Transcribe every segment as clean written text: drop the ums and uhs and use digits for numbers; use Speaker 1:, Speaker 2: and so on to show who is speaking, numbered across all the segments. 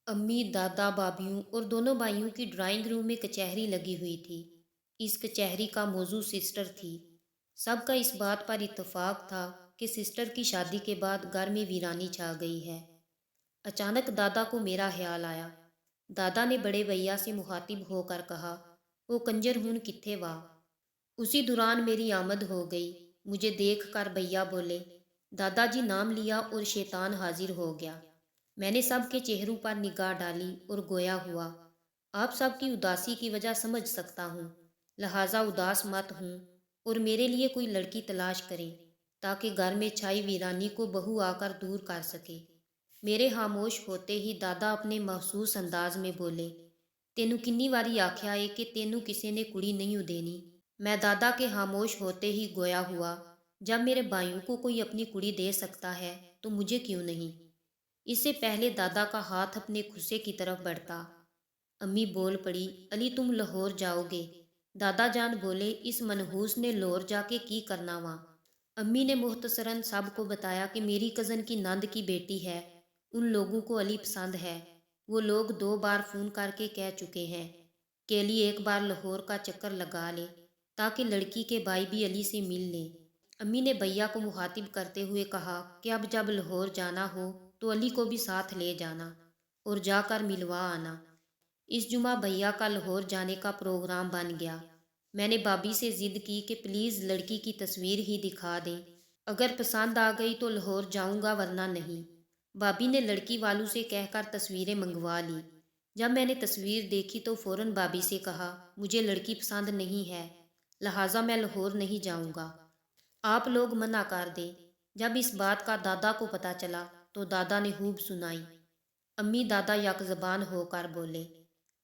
Speaker 1: अम्मी, दादा, भाभियों और दोनों भाइयों की ड्राइंग रूम में कचहरी लगी हुई थी। इस कचहरी का मौजू सिस्टर थी। सबका इस बात पर इत्तेफाक था कि सिस्टर की शादी के बाद घर में वीरानी छा गई है। अचानक दादा को मेरा ख्याल आया। दादा ने बड़े भैया से मुखातिब होकर कहा, वो कंजर हून कित्थे वा। उसी दौरान मेरी आमद हो गई। मुझे देख कर भैया बोले। दादाजी नाम लिया और शैतान हाजिर हो गया। मैंने सबके चेहरों पर निगाह डाली और गोया हुआ, आप सबकी उदासी की वजह समझ सकता हूँ, लिहाजा उदास मत हूँ और मेरे लिए कोई लड़की तलाश करें ताकि घर में छाई वीरानी को बहू आकर दूर कर सके। मेरे खामोश होते ही दादा अपने महसूस अंदाज में बोले, तेनू किन्नी वारी आख्या है कि तेनू किसी ने कुड़ी नहीं देनी। मैं दादा के खामोश होते ही गोया हुआ, जब मेरे भाइयों को कोई अपनी कुड़ी दे सकता है तो मुझे क्यों नहीं। इससे पहले दादा का हाथ अपने खुसे की तरफ बढ़ता, अम्मी बोल पड़ी, अली तुम लाहौर जाओगे। दादा जान बोले, इस मनहूस ने लाहौर जाके की करना वहाँ। अम्मी ने मुख्तसरन सब को बताया कि मेरी कज़न की नंद की बेटी है, उन लोगों को अली पसंद है। वो लोग 2 बार फ़ोन करके कह चुके हैं कि अली एक बार लाहौर का चक्कर लगा ले ताकि लड़की के भाई भी अली से मिल लें। अम्मी ने भैया को मुखातिब करते हुए कहा कि अब जब लाहौर जाना हो तो अली को भी साथ ले जाना और जाकर मिलवा आना। इस जुमा भैया का लाहौर जाने का प्रोग्राम बन गया। मैंने भाभी से ज़िद की कि प्लीज़ लड़की की तस्वीर ही दिखा दें, अगर पसंद आ गई तो लाहौर जाऊंगा वरना नहीं। भाभी ने लड़की वालों से कहकर तस्वीरें मंगवा ली। जब मैंने तस्वीर देखी तो फ़ौरन भाभी से कहा, मुझे लड़की पसंद नहीं है, लिहाजा मैं लाहौर नहीं जाऊंगा, आप लोग मना कर दें। जब इस बात का दादा को पता चला तो दादा ने खूब सुनाई। अम्मी दादा यकज़बान होकर बोले,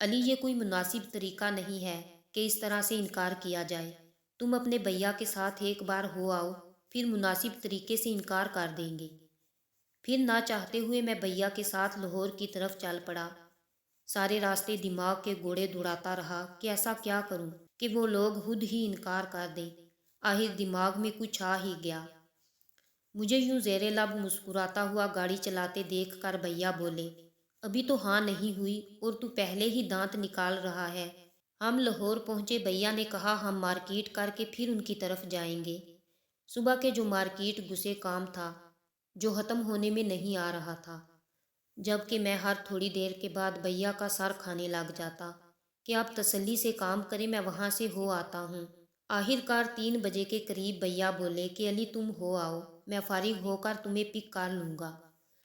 Speaker 1: अली ये कोई मुनासिब तरीका नहीं है कि इस तरह से इनकार किया जाए। तुम अपने भैया के साथ एक बार हो आओ, फिर मुनासिब तरीके से इनकार कर देंगे। फिर ना चाहते हुए मैं भैया के साथ लाहौर की तरफ चल पड़ा। सारे रास्ते दिमाग के घोड़े दौड़ाता रहा कि ऐसा क्या करूं कि वो लोग खुद ही इनकार कर दें। आखिर दिमाग में कुछ आ ही गया। मुझे यूं ज़ेरे लब मुस्कुराता हुआ गाड़ी चलाते देख कर भैया बोले, अभी तो हाँ नहीं हुई और तू पहले ही दांत निकाल रहा है। हम लाहौर पहुंचे। भैया ने कहा हम मार्केट करके फिर उनकी तरफ जाएंगे। सुबह के जो मार्केट घुसे काम था जो ख़त्म होने में नहीं आ रहा था, जबकि मैं हर थोड़ी देर के बाद भैया का सर खाने लग जाता कि आप तसल्ली से काम करें, मैं वहाँ से हो आता हूँ। आखिरकार 3 बजे के करीब भैया बोले कि अली तुम हो आओ, मैं फारिग होकर तुम्हें पिक कर लूँगा।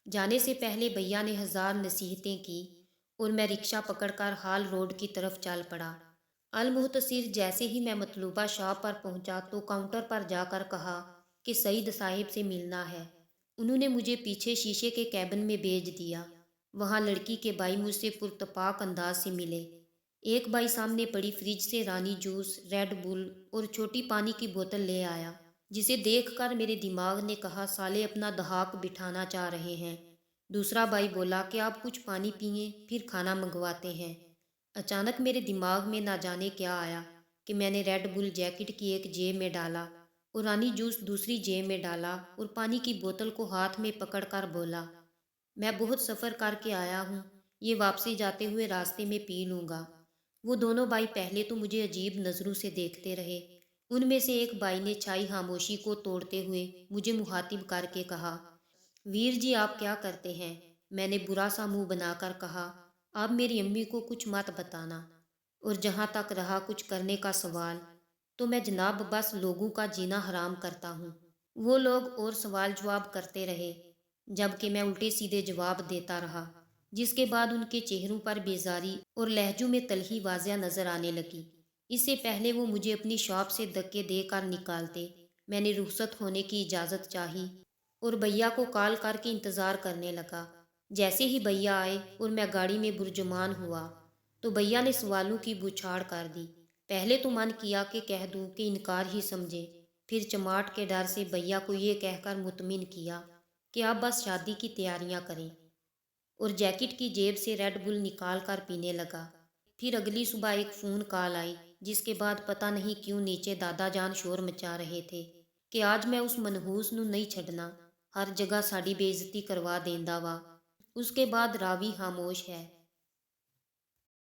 Speaker 1: जाने से पहले भैया ने 1000 नसीहतें की और मैं रिक्शा पकड़कर हाल रोड की तरफ चल पड़ा। अलमुहतसिर जैसे ही मैं मतलूबा शॉप पर पहुंचा तो काउंटर पर जाकर कहा कि सईद साहिब से मिलना है। उन्होंने मुझे पीछे शीशे के कैबिन में भेज दिया। वहाँ लड़की के भाई मुझसे पुरतपाक अंदाज से मिले। एक भाई सामने पड़ी फ्रिज से रानी जूस, रेड बुल और छोटी पानी की बोतल ले आया, जिसे देखकर मेरे दिमाग ने कहा साले अपना दहाक बिठाना चाह रहे हैं। दूसरा भाई बोला कि आप कुछ पानी पिए फिर खाना मंगवाते हैं। अचानक मेरे दिमाग में ना जाने क्या आया कि मैंने रेड बुल जैकेट की एक जेब में डाला और रानी जूस दूसरी जेब में डाला और पानी की बोतल को हाथ में पकड़कर बोला, मैं बहुत सफ़र करके आया हूँ, ये वापसी जाते हुए रास्ते में पी लूँगा। वो दोनों भाई पहले तो मुझे अजीब नज़रों से देखते रहे। उनमें से एक भाई ने छाई खामोशी को तोड़ते हुए मुझे मुखातिब करके कहा, वीर जी आप क्या करते हैं। मैंने बुरा सा मुंह बनाकर कहा, आप मेरी अम्मी को कुछ मत बताना। और जहाँ तक रहा कुछ करने का सवाल, तो मैं जनाब बस लोगों का जीना हराम करता हूँ। वो लोग और सवाल जवाब करते रहे, जबकि मैं उल्टे सीधे जवाब देता रहा, जिसके बाद उनके चेहरों पर बेजारी और लहजों में तलखी वाजिया नजर आने लगी। इससे पहले वो मुझे अपनी शॉप से धक्के देकर निकालते, मैंने रुखसत होने की इजाज़त चाही और भैया को कॉल करके इंतज़ार करने लगा। जैसे ही भैया आए और मैं गाड़ी में बुर्जुमान हुआ तो भैया ने सवालों की बौछार कर दी। पहले तो मन किया कि कह दूं कि इनकार ही समझे, फिर चमाट के डर से भैया को ये कहकर मुतमिन किया कि आप बस शादी की तैयारियां करें और जैकेट की जेब से रेड बुल निकाल कर पीने लगा। फिर अगली सुबह एक फ़ोन कॉल आई, जिसके बाद पता नहीं क्यों नीचे दादा जान शोर मचा रहे थे कि आज मैं उस मनहूस नू नहीं छड़ना, हर जगह साड़ी बेइज्जती करवा देंदा वा। اس کے بعد راوی خاموش ہے۔